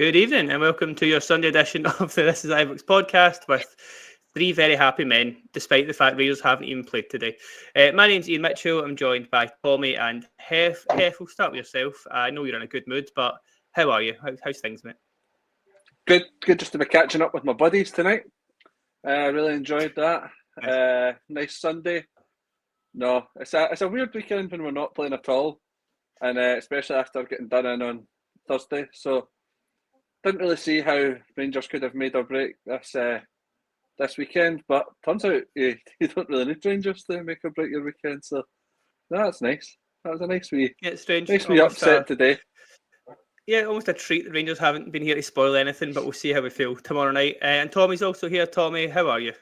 Good evening and welcome to your Sunday edition of the This Is Ibrox podcast with three very happy men, despite the fact Rangers haven't even played today. My name's Iain Mitchell. I'm joined by Tommy and Hef. Hef, we'll start with yourself. I know you're in a good mood, but how are you? How's things, mate? Good just to be catching up with my buddies tonight. I really enjoyed that. Nice Sunday. No, it's a weird weekend when we're not playing at all, and especially after getting done in on Thursday. So didn't really see how Rangers could have made or break this weekend, but turns out you don't really need Rangers to make or break your weekend. So no, that's nice. That was a nice wee, it's strange. Nice wee upset today. Yeah, almost a treat. The Rangers haven't been here to spoil anything, but we'll see how we feel tomorrow night. And Tommy's also here. Tommy, how are you?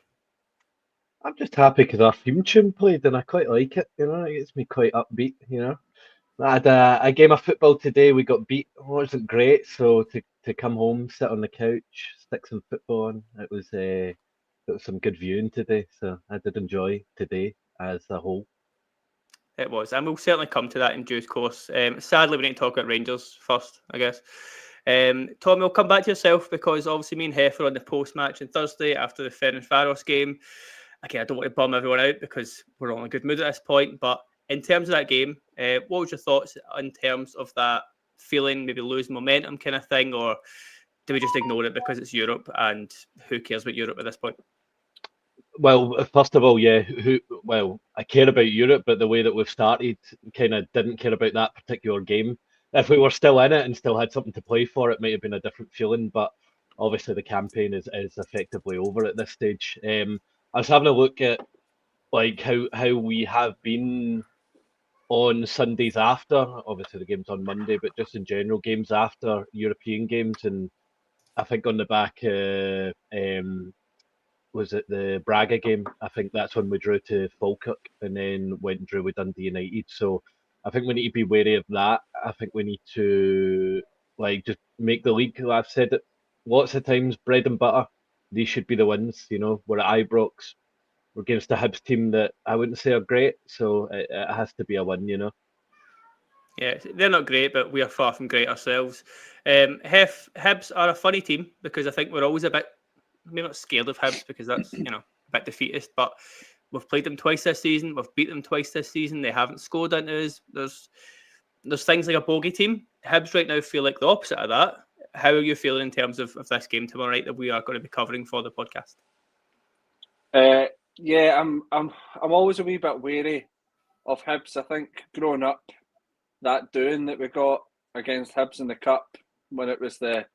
I'm just happy because our theme tune played and I quite like it. You know, it gets me quite upbeat. You know, I had a game of football today. We got beat. It wasn't great. So to come home, sit on the couch, stick some football on. It was some good viewing today. So I did enjoy today as a whole. It was, and we'll certainly come to that in due course. Sadly, we need to talk about Rangers first, I guess. Tommy, we'll come back to yourself because obviously me and Hef are on the post-match on Thursday after the Ferencváros game. Again, I don't want to bum everyone out because we're all in a good mood at this point, but in terms of that game, what was your thoughts in terms of that feeling, maybe losing momentum kind of thing, or do we just ignore it because it's Europe and who cares about Europe at this point? Well, first of all, yeah. I care about Europe, but the way that we've started, kind of didn't care about that particular game. If we were still in it and still had something to play for, it might have been a different feeling. But obviously, the campaign is effectively over at this stage. I was having a look at like how we have been on Sundays after. Obviously, the game's on Monday, but just in general, games after European games, and I think on the back. Was it the Braga game? I think that's when we drew to Falkirk and then went and drew with Dundee United. So I think we need to be wary of that. I think we need to just make the league. I've said it lots of times, bread and butter. These should be the wins. You know, we're at Ibrox. We're against a Hibs team that I wouldn't say are great. So it has to be a win, you know. Yeah, they're not great, but we are far from great ourselves. Hibs are a funny team because I think we're always a bit, maybe not scared of Hibs because that's, a bit defeatist, but we've played them twice this season. We've beat them twice this season. They haven't scored into us. There's things like a bogey team. Hibs right now feel like the opposite of that. How are you feeling in terms of this game tomorrow night that we are going to be covering for the podcast? Yeah, I'm always a wee bit wary of Hibs. I think growing up, that doing that we got against Hibs in the Cup when it was the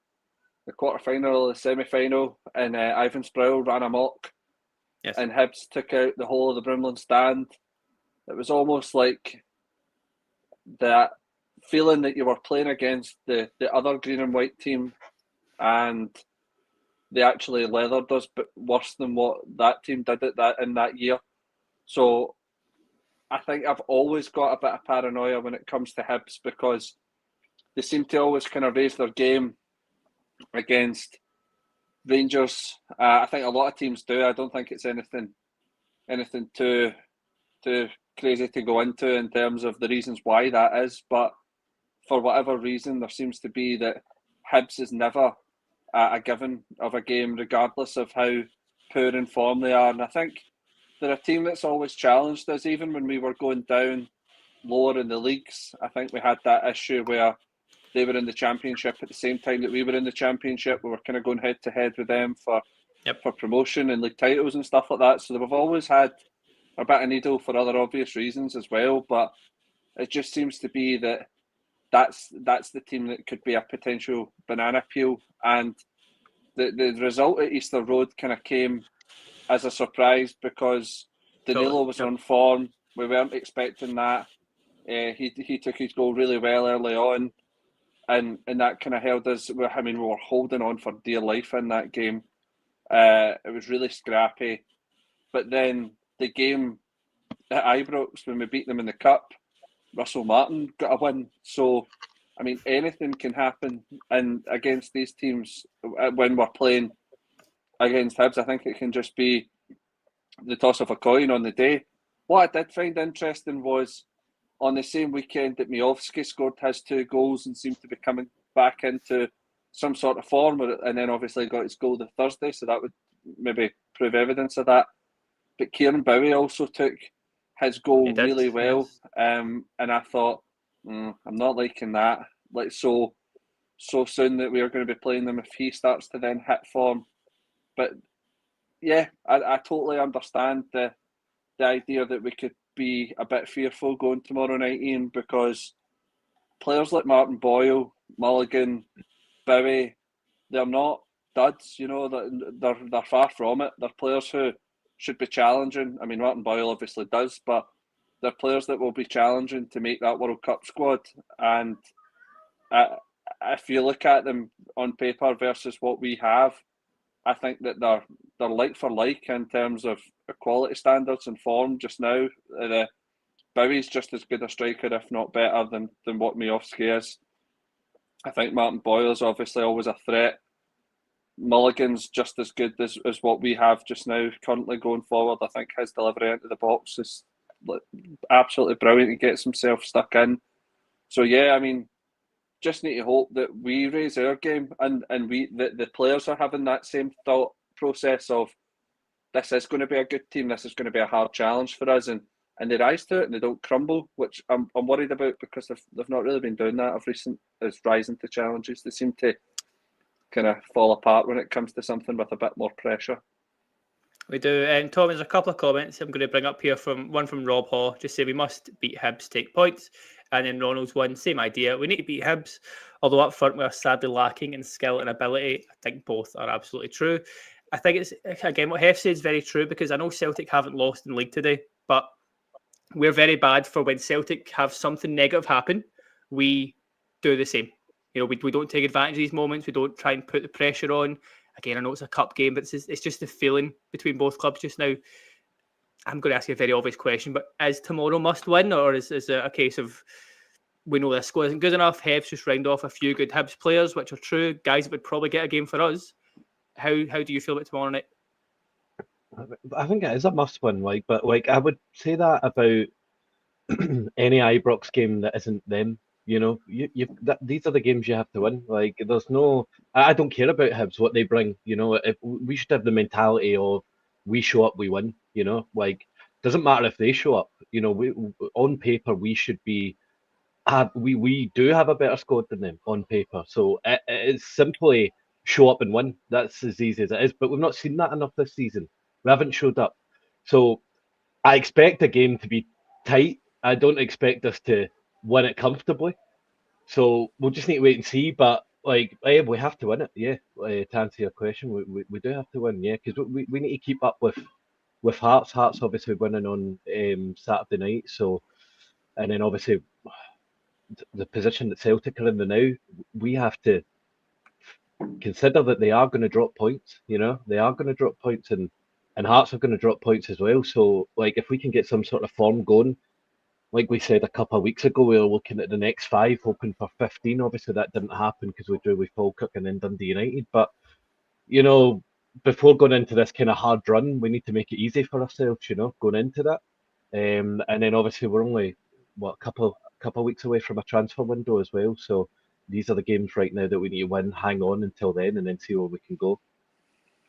quarter-final, the semi-final, and Ivan Sproul ran amok, yes, and Hibs took out the whole of the Brimlin stand. It was almost like that feeling that you were playing against the other green and white team, and they actually leathered us, but worse than what that team did in that year. So I think I've always got a bit of paranoia when it comes to Hibs because they seem to always kind of raise their game against Rangers. I think a lot of teams do. I don't think it's anything too crazy to go into in terms of the reasons why that is. But for whatever reason, there seems to be that Hibs is never a given of a game, regardless of how poor in form they are. And I think they're a team that's always challenged us, even when we were going down lower in the leagues. I think we had that issue where they were in the Championship at the same time that we were in the Championship. We were kind of going head to head with them for promotion and league titles and stuff like that. So we've always had a bit of needle for other obvious reasons as well. But it just seems to be that that's the team that could be a potential banana peel. And the result at Easter Road kind of came as a surprise because Danilo was on form. We weren't expecting that. He took his goal really well early on. And that kind of held us. I mean, we were holding on for dear life in that game. It was really scrappy. But then the game at Ibrox, when we beat them in the Cup, Russell Martin got a win. So, I mean, anything can happen. And against these teams, when we're playing against Hibs, I think it can just be the toss of a coin on the day. What I did find interesting was on the same weekend that Miovski scored his 2 goals and seemed to be coming back into some sort of form, and then obviously got his goal the Thursday, so that would maybe prove evidence of that. But Kieran Bowie also took his goal really well, yes. and I thought, I'm not liking that. Like so soon that we are going to be playing them if he starts to then hit form. But yeah, I totally understand the idea that we could be a bit fearful going tomorrow night, Iain, because players like Martin Boyle, Mulligan, Bowie, they're not duds, you know, they're far from it. They're players who should be challenging. I mean, Martin Boyle obviously does, but they're players that will be challenging to make that World Cup squad. And if you look at them on paper versus what we have, I think that they're like for like in terms of quality standards and form just now. Bowie's just as good a striker, if not better, than what Miovski is. I think Martin Boyle is obviously always a threat. Mulligan's just as good as what we have just now, currently going forward. I think his delivery into the box is absolutely brilliant. He gets himself stuck in. So yeah, I mean, just need to hope that we raise our game and the players are having that same thought process of this is going to be a good team, this is going to be a hard challenge for us, and they rise to it and they don't crumble, which I'm worried about because they've not really been doing that of recent, as rising to challenges. They seem to kind of fall apart when it comes to something with a bit more pressure. We do. And Tom, there's a couple of comments I'm going to bring up here. From Rob, just say we must beat Hibs, take points. And then Ronald's one, same idea. We need to beat Hibs, although up front we are sadly lacking in skill and ability. I think both are absolutely true. I think it's, again, what Hef said is very true, because I know Celtic haven't lost in the league today, but we're very bad for when Celtic have something negative happen, we do the same. You know, we don't take advantage of these moments. We don't try and put the pressure on. Again, I know it's a cup game, but it's just the feeling between both clubs just now. I'm going to ask you a very obvious question, but is tomorrow must win, or is it a case of we know this squad isn't good enough? Hef's just round off a few good Hibs players, which are true, guys that would probably get a game for us. How do you feel about tomorrow night? I think it is a must win, but I would say that about any Ibrox game that isn't them. You know, these are the games you have to win. Like, there's no, I don't care about Hibs, what they bring. You know, if we should have the mentality of we show up, we win. You know, like, doesn't matter if they show up. You know, we on paper we should be. We do have a better squad than them on paper, so it's simply show up and win. That's as easy as it is. But we've not seen that enough this season. We haven't showed up, so I expect a game to be tight. I don't expect us to win it comfortably. So we'll just need to wait and see. But like, we have to win it. Yeah, to answer your question, we do have to win. Yeah, because we need to keep up with Hearts. Hearts obviously winning on Saturday night. So, and then obviously the position that Celtic are in now, we have to consider that they are going to drop points. You know, they are going to drop points, and Hearts are going to drop points as well. So, like, if we can get some sort of form going, like we said a couple of weeks ago, we were looking at the next 5, hoping for 15. Obviously, that didn't happen because we drew with Falkirk and then Dundee United. But, you know, before going into this kind of hard run, we need to make it easy for ourselves, you know, going into that. And then obviously we're only, a couple of weeks away from a transfer window as well. So these are the games right now that we need to win, hang on until then, and then see where we can go.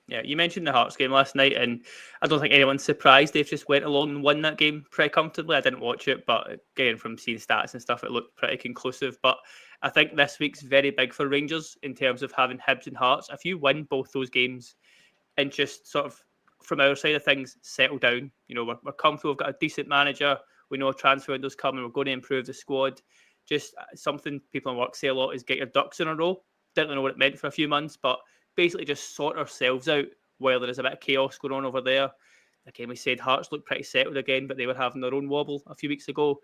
Yeah, you mentioned the Hearts game last night, and I don't think anyone's surprised they've just went along and won that game pretty comfortably. I didn't watch it, but again, from seeing stats and stuff, it looked pretty conclusive. But I think this week's very big for Rangers in terms of having Hibs and Hearts. If you win both those games and just sort of, from our side of things, settle down, you know, we're comfortable, we've got a decent manager, we know a transfer window's coming, we're going to improve the squad. Just something people in work say a lot is get your ducks in a row. Didn't know what it meant for a few months, but basically just sort ourselves out while there is a bit of chaos going on over there. Again, we said Hearts looked pretty settled again, but they were having their own wobble a few weeks ago.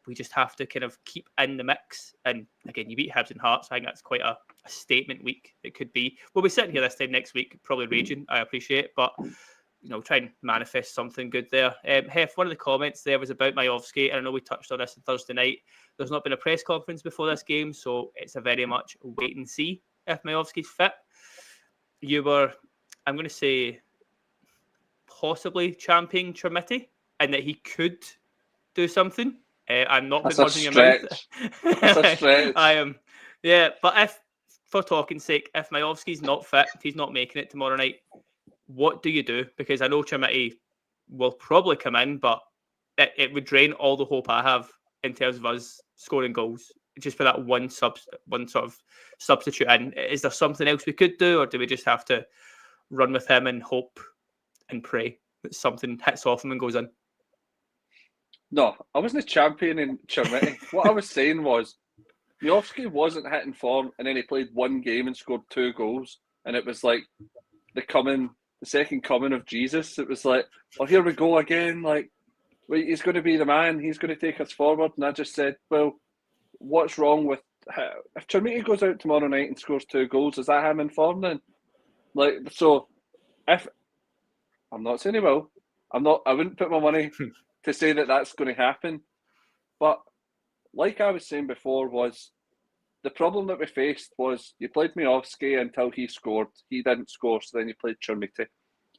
We just have to kind of keep in the mix. And again, you beat Hibs and Hearts. I think that's quite a statement week it could be. We'll be sitting here this time next week, probably raging, I appreciate, but you know, try and manifest something good there. Hef, one of the comments there was about Miovski, and I know we touched on this on Thursday night. There's not been a press conference before this game, so it's a very much wait and see if Miovski's fit. You were, I'm going to say, possibly championing Cerny and that he could do something. I'm not putting words in your mouth. That's a stretch. I am, yeah. But if for talking's sake, if Majovski's not fit, if he's not making it tomorrow night, what do you do? Because I know Cerny will probably come in, but it would drain all the hope I have in terms of us scoring goals. Just for that one sort of substitute in. Is there something else we could do, or do we just have to run with him and hope and pray that something hits off him and goes in? No, I wasn't championing Cerny. What I was saying was, Majovski wasn't hitting form, and then he played one game and scored 2 goals, and it was like the second coming of Jesus. It was like, oh, here we go again. Like, he's going to be the man. He's going to take us forward. And I just said, well, what's wrong with if Cerny goes out tomorrow night and scores 2 goals? Is that him in form then? Like, so if I'm not saying he will, I wouldn't put my money to say that that's going to happen. But like I was saying before, was the problem that we faced was you played Majovski until he scored. He didn't score, so then you played Cerny,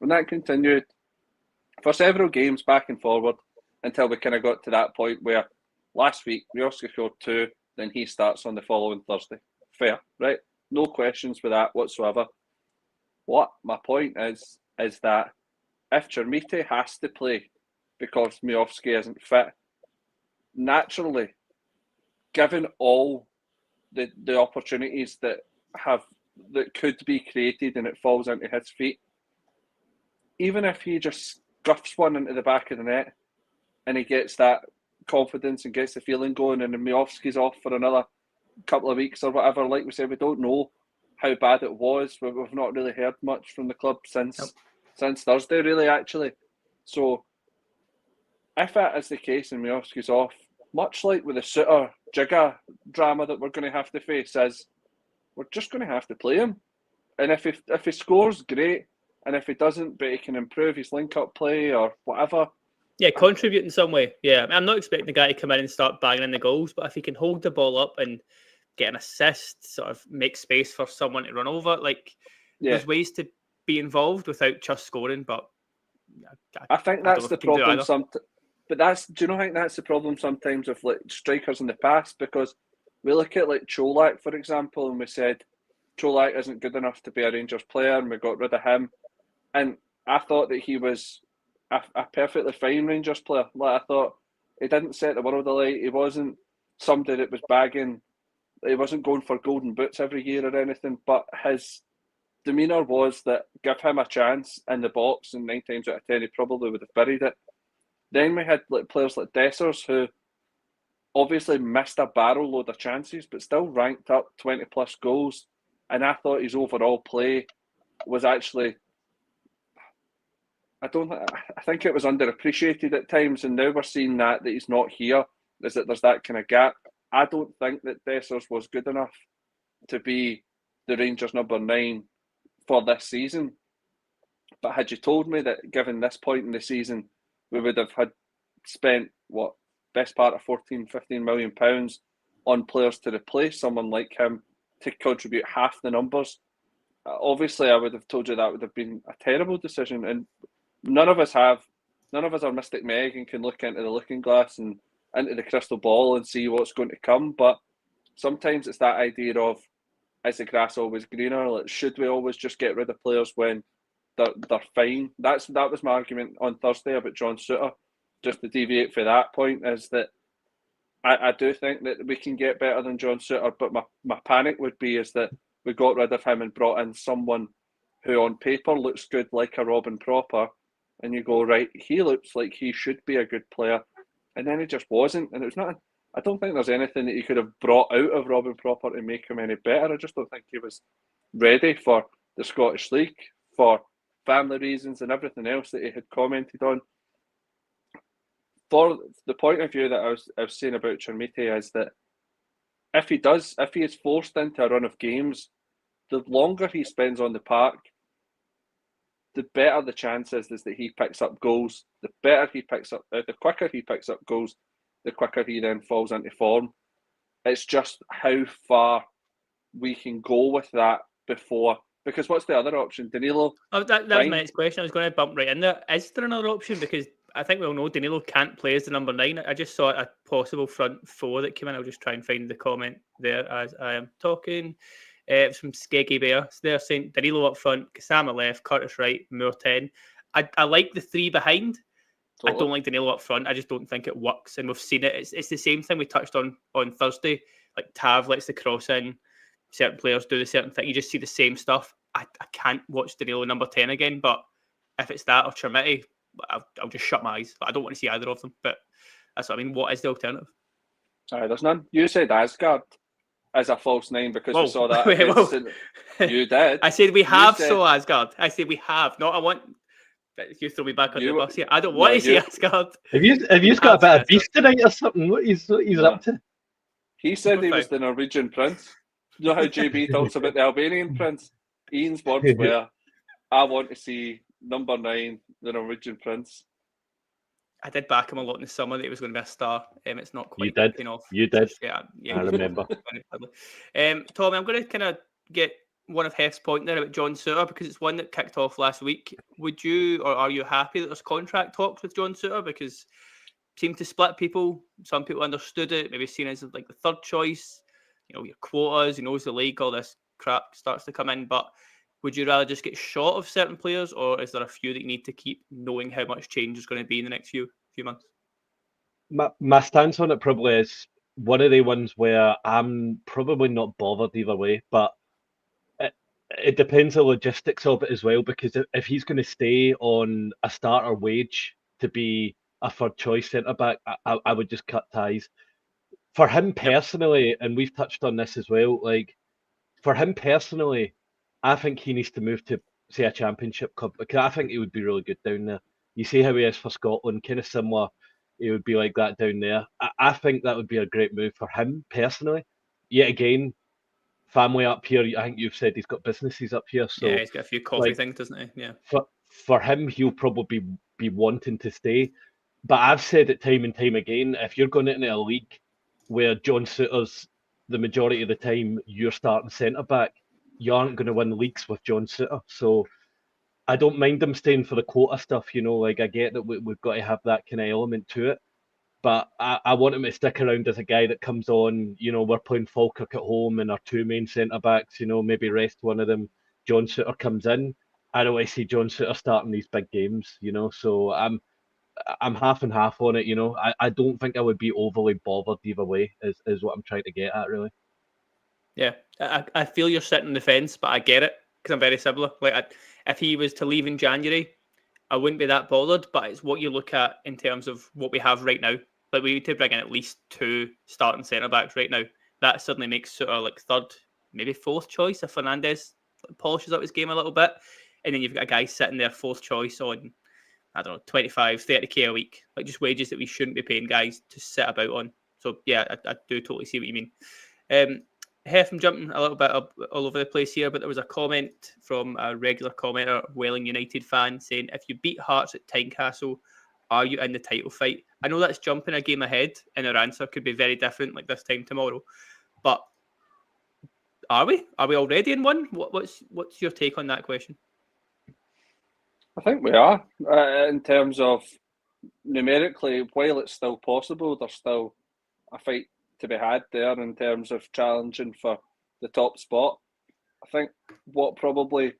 and that continued for several games back and forward until we kind of got to that point where last week Majovski scored 2, then he starts on the following Thursday. Fair, right? No questions with that whatsoever. What my point is that if Cerny has to play because Majovski isn't fit, naturally, given all the opportunities that could be created and it falls into his feet, even if he just scuffs one into the back of the net and he gets that confidence and gets the feeling going, and then Majovski's off for another couple of weeks or whatever, like we said, we don't know how bad it was. We've not really heard much from the club since Thursday, really, actually. So if that is the case and Majovski's off, much like with the Suter Jigga drama that we're going to have to face, is we're just going to have to play him. And if he scores, great. And if he doesn't, but he can improve his link-up play or whatever. Yeah, contribute in some way. Yeah, I'm not expecting the guy to come in and start banging in the goals, but if he can hold the ball up and get an assist, sort of make space for someone to run over, there's ways to be involved without just scoring. But I think that's the problem. Do you know? I think that's the problem sometimes with strikers in the past, because we look at Cholak, for example, and we said Cholak isn't good enough to be a Rangers player, and we got rid of him. And I thought that he was a perfectly fine Rangers player. I thought he didn't set the world alight. He wasn't somebody that was bagging. He wasn't going for golden boots every year or anything. But his demeanour was that give him a chance in the box, and 9 times out of 10 he probably would have buried it. Then we had players like Dessers, who obviously missed a barrel load of chances, but still ranked up 20 plus goals. And I thought his overall play was actually, I think it was underappreciated at times. And now we're seeing that he's not here, is that there's that kind of gap. I don't think that Dessers was good enough to be the Rangers number 9 for this season. But had you told me that given this point in the season, we would have had spent, best part of 14-15 million pounds on players to replace someone like him to contribute half the numbers, obviously I would have told you that would have been a terrible decision. And none of us are Mystic Meg and can look into the looking glass and into the crystal ball and see what's going to come. But sometimes it's that idea of, is the grass always greener? Should we always just get rid of players when they're fine? That was my argument on Thursday about John Suter. Just to deviate for that point, is that I do think that we can get better than John Suter, but my panic would be is that we got rid of him and brought in someone who on paper looks good, like a Robin Proper, and you go, right, he looks like he should be a good player, and then he just wasn't. And it was not. I don't think there's anything that you could have brought out of Robin Proper to make him any better. I just don't think he was ready for the Scottish League for family reasons and everything else that he had commented on. For the point of view that I was saying about Cerny is that if he is forced into a run of games, the longer he spends on the park, the better the chance is that he picks up goals. The quicker he picks up goals, the quicker he then falls into form. It's just how far we can go with that before. Because what's the other option? Danilo? Oh, that was my next question. I was going to bump right in there. Is there another option? Because I think we all know Danilo can't play as the number 9. I just saw a possible front 4 that came in. I'll just try and find the comment there as I am talking. It's from Skeggy Bear. So they're saying Danilo up front, Kasama left, Curtis right, Moore 10. I like the three behind. Totally. I don't like Danilo up front. I just don't think it works. And we've seen it. It's the same thing we touched on Thursday. Like Tav lets the cross in. Certain players do the certain thing. You just see the same stuff. I can't watch Danilo number 10 again. But if it's that or Chermiti, I'll just shut my eyes. I don't want to see either of them. But that's what I mean. What is the alternative? There's none. You said Asgard as a false name because we saw that. You did. I said we have saw Asgard. I said we have. Not I want... You throw me back on the bus here. I don't want to see Asgard. Have you got a bit of beef tonight or something? What he's up to? He said he was the Norwegian prince. You know how JB talks about the Albanian prince? Iain's words were, I want to see number 9, the Norwegian prince. I did back him a lot in the summer that he was going to be a star. It's not quite. You did. Yeah, I remember. Tommy, I'm going to kind of get one of Hef's point there about John Souttar because it's one that kicked off last week. Would you, or are you happy that there's contract talks with John Souttar? Because it seemed to split people. Some people understood it, maybe seen as like the third choice. Your quotas, he knows the league, all this crap starts to come in. But would you rather just get short of certain players, or is there a few that you need to keep knowing how much change is going to be in the next few months? My stance on it probably is one of the ones where I'm probably not bothered either way, but it depends on the logistics of it as well, because if he's going to stay on a starter wage to be a third choice centre-back, I would just cut ties. For him personally, and we've touched on this as well, like, for him personally, I think he needs to move to, say, a championship club, because I think he would be really good down there. You see how he is for Scotland, kind of similar, he would be like that down there. I think that would be a great move for him personally. Yet again, family up here, I think you've said he's got businesses up here. So yeah, he's got a few coffee things, doesn't he? Yeah. For him, he'll probably be wanting to stay. But I've said it time and time again, if you're going into a league where John Souttar's the majority of the time you're starting centre-back, you aren't going to win leagues with John Souttar. So I don't mind him staying for the quota stuff, like I get that we've got to have that kind of element to it. But I want him to stick around as a guy that comes on, we're playing Falkirk at home and our two main centre-backs, maybe rest one of them. John Souttar comes in. I don't want to see John Souttar starting these big games, so I'm half and half on it, I don't think I would be overly bothered either way, is what I'm trying to get at, really. Yeah, I feel you're sitting on the fence, but I get it, because I'm very similar. Like, if he was to leave in January, I wouldn't be that bothered, but it's what you look at in terms of what we have right now. Like, we need to bring in at least 2 starting centre-backs right now. That suddenly makes Souttar like third, maybe fourth choice if Fernandes polishes up his game a little bit. And then you've got a guy sitting there fourth choice on, I don't know, 25, 30k a week. Like, just wages that we shouldn't be paying guys to sit about on. So, yeah, I do totally see what you mean. Hef, I'm jumping a little bit up all over the place here, but there was a comment from a regular commenter, Welling United fan, saying, if you beat Hearts at Tynecastle, are you in the title fight? I know that's jumping a game ahead, and our answer could be very different, like this time tomorrow. But are we? Are we already in one? What's your take on that question? I think we are. In terms of numerically, while it's still possible, there's still a fight to be had there in terms of challenging for the top spot. I think what probably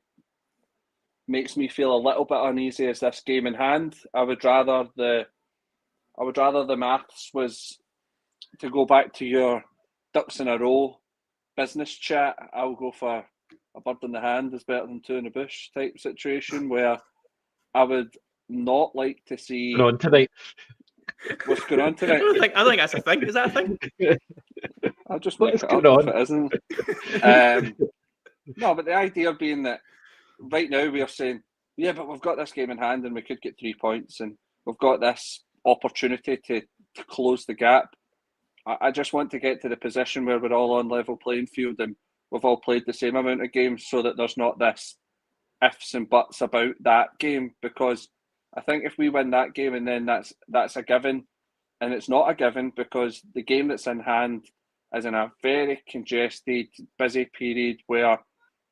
makes me feel a little bit uneasy is this game in hand. I would rather the maths was to go back to your ducks in a row business chat. I'll go for a bird in the hand is better than 2 in the bush type situation, where I would not like to see on tonight. What's going on tonight? I don't think that's a thing. Is that a thing? I'll just make it up if it isn't. No, but the idea being that right now we are saying, yeah, but we've got this game in hand and we could get 3 points and we've got this opportunity to close the gap. I just want to get to the position where we're all on level playing field and we've all played the same amount of games, so that there's not this ifs and buts about that game, because I think if we win that game and then that's a given, and it's not a given because the game that's in hand is in a very congested, busy period where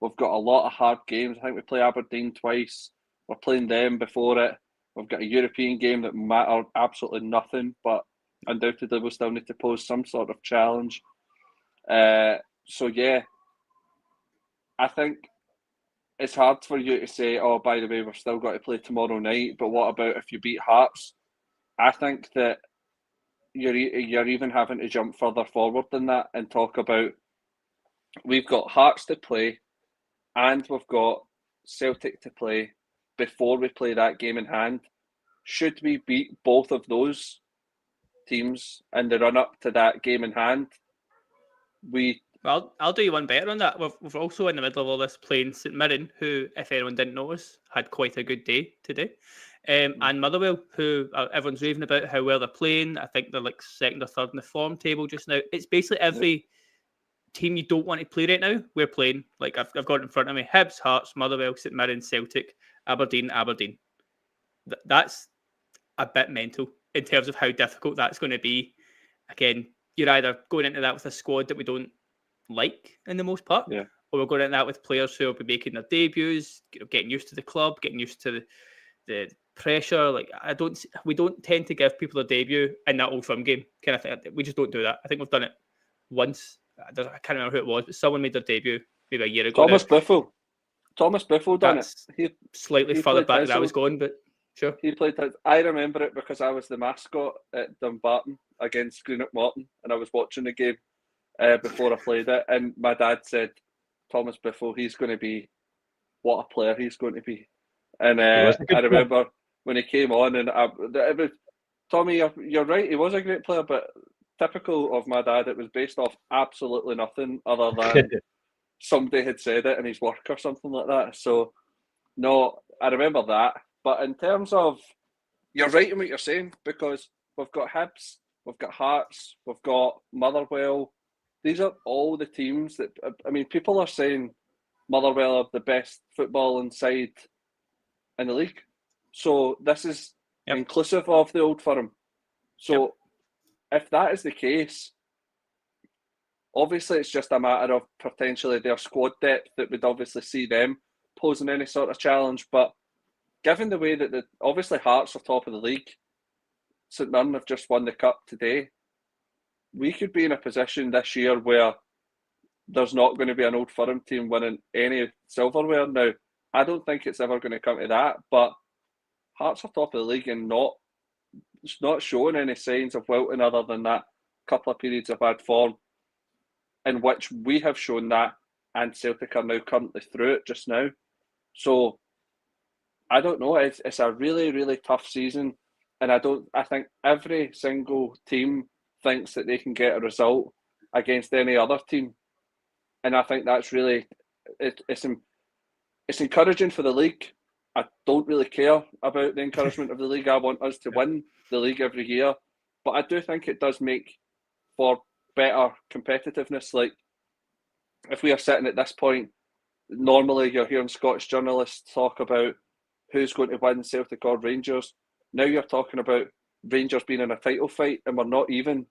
we've got a lot of hard games. I think we play Aberdeen twice. We're playing them before it. We've got a European game that matter absolutely nothing, but undoubtedly we'll still need to pose some sort of challenge. So yeah, I think it's hard for you to say, oh, by the way, we've still got to play tomorrow night, but what about if you beat Hearts? I think that you're even having to jump further forward than that and talk about, we've got Hearts to play and we've got Celtic to play before we play that game in hand. Should we beat both of those teams in the run-up to that game in hand, Well, I'll do you one better on that. We're also in the middle of all this playing St Mirren, who, if anyone didn't notice, had quite a good day today. And Motherwell, who everyone's raving about how well they're playing. I think they're like second or third in the form table just now. It's basically every team you don't want to play right now, we're playing. Like I've got it in front of me. Hibs, Hearts, Motherwell, St Mirren, Celtic, Aberdeen. That's a bit mental in terms of how difficult that's going to be. Again, you're either going into that with a squad that we don't like in the most part, or we're going into that with players who will be making their debuts, getting used to the club, getting used to the pressure. Like we don't tend to give people a debut in that Old Firm game kind of thing. We just don't do that. I think we've done it once. I can't remember who it was, but someone made their debut maybe a year ago. Thomas Biffle done it. He slightly further back than I was going, but sure. He played. I remember it because I was the mascot at Dumbarton against Greenock Morton, and I was watching the game before I played it, and my dad said, Thomas Biffle, he's going to be, what a player he's going to be. And I remember when he came on, and Tommy, you're right, he was a great player, but typical of my dad, it was based off absolutely nothing other than somebody had said it in his work or something like that. So, no, I remember that. But in terms of, you're right in what you're saying, because we've got Hibs, we've got Hearts, we've got Motherwell. These are all the teams that, I mean, people are saying Motherwell are the best footballing side in the league. So this is inclusive of the Old Firm. So if that is the case, obviously it's just a matter of potentially their squad depth that would obviously see them posing any sort of challenge. But given the way that obviously Hearts are top of the league, St Mirren have just won the cup today, we could be in a position this year where there's not going to be an Old Firm team winning any silverware. Now, I don't think it's ever going to come to that, but Hearts are top of the league and it's not showing any signs of wilting other than that couple of periods of bad form in which we have shown that, and Celtic are now currently through it just now. So I don't know. It's a really, really tough season, and I think every single team thinks that they can get a result against any other team, and I think that's really it's encouraging for the league. I don't really care about the encouragement of the league. I want us to win the league every year, but I do think it does make for better competitiveness. Like, if we are sitting at this point, normally you're hearing Scottish journalists talk about who's going to win, Celtic or Rangers. Now you're talking about Rangers being in a title fight, and we're not even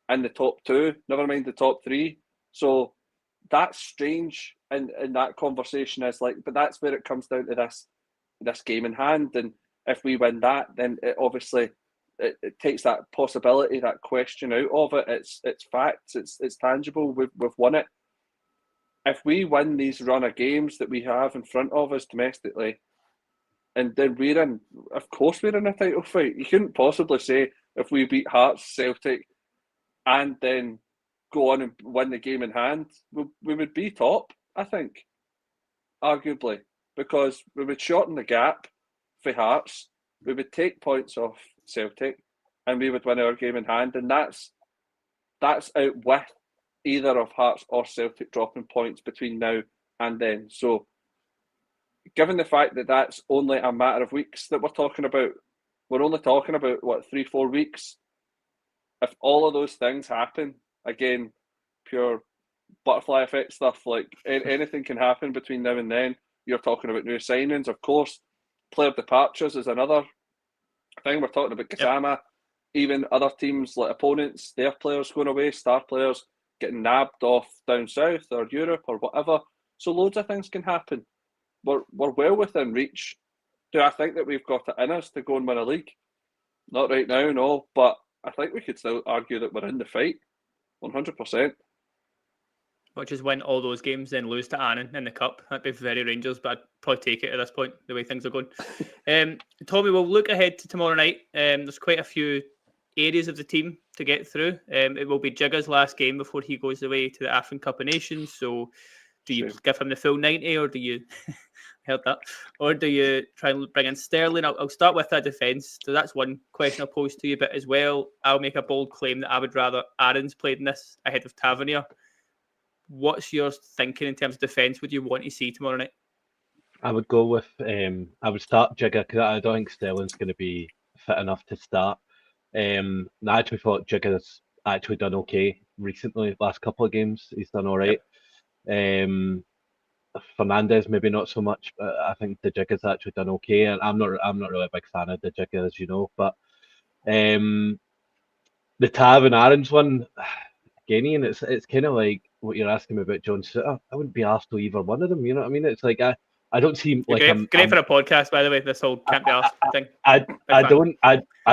in the top two, never mind the top three. So that's strange, and that conversation is like, but that's where it comes down to this game in hand. And if we win that, then it obviously it takes that possibility, that question out of it. It's facts, it's tangible. We've won it. If we win these run of games that we have in front of us domestically, and then of course we're in a title fight. You couldn't possibly say if we beat Hearts, Celtic, and then go on and win the game in hand, we would be top, I think, arguably, because we would shorten the gap for Hearts, we would take points off Celtic, and we would win our game in hand, and that's out with either of Hearts or Celtic dropping points between now and then. So, given the fact that that's only a matter of weeks that we're talking about, we're only talking about, 3-4 weeks? If all of those things happen, again, pure butterfly effect stuff, like anything can happen between now and then. You're talking about new signings, of course. Player departures is another thing. We're talking about Kasama, even other teams, like opponents, their players going away, star players getting nabbed off down south or Europe or whatever. So loads of things can happen. We're well within reach. Do I think that we've got it in us to go and win a league? Not right now, no. But I think we could still argue that we're in the fight, 100%. which is win all those games, then lose to Annan in the cup. That'd be very Rangers, but I'd probably take it at this point, the way things are going. Tommy, we'll look ahead to tomorrow night. There's quite a few areas of the team to get through. It will be Jigga's last game before he goes away to the African Cup of Nations. So do you give him the full 90, or do you heard that, or do you try and bring in Sterling? I'll start with that defence. So that's one question I'll pose to you, but as well, I'll make a bold claim that I would rather Aaron's played in this ahead of Tavernier. What's your thinking in terms of defence? Would you want to see tomorrow night? I would go with I would start Jigga, because I don't think Sterling's going to be fit enough to start. I actually thought Jigga's actually done okay recently. Last couple of games, he's done all right. Yep. Fernandez maybe not so much, but I think the Jigga's actually done okay. And I'm not really a big fan of the Jigga, as you know. But the Tav and Aaron's one, again, Ian, it's kind of like what you're asking me about John Sutter. I wouldn't be asked to either one of them. You know what I mean? It's like I don't see like great for a podcast, by the way. This whole can't be asked thing. I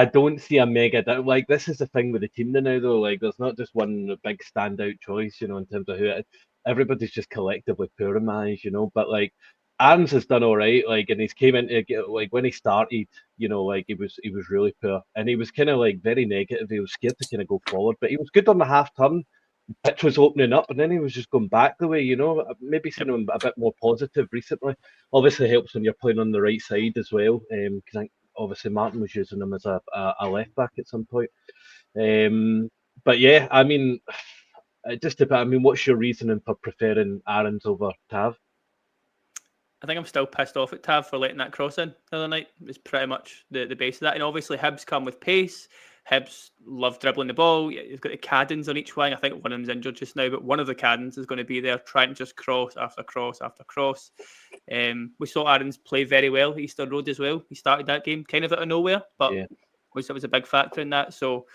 don't see a mega like this is the thing with the team now though. Like there's not just one big standout choice, you know, in terms of who it is. Everybody's just collectively poor in my eyes, you know. But like Aaron's has done all right, like, and he's came into like when he started, you know, like he was really poor, and he was kind of like very negative. He was scared to kind of go forward, but he was good on the half turn. Pitch was opening up, and then he was just going back the way, you know. Maybe seen him a bit more positive recently. Obviously helps when you're playing on the right side as well, because obviously Martin was using him as a left back at some point. But yeah, I mean, what's your reasoning for preferring Aaron's over Tav? I think I'm still pissed off at Tav for letting that cross in the other night. It's pretty much the base of that. And obviously Hibs come with pace. Hibs love dribbling the ball. You've got the Caddens on each wing. I think one of them's injured just now, but one of the Caddens is going to be there trying to just cross after cross after cross. We saw Aaron's play very well at Easter Road as well. He started that game kind of out of nowhere, but it was a big factor in that. So,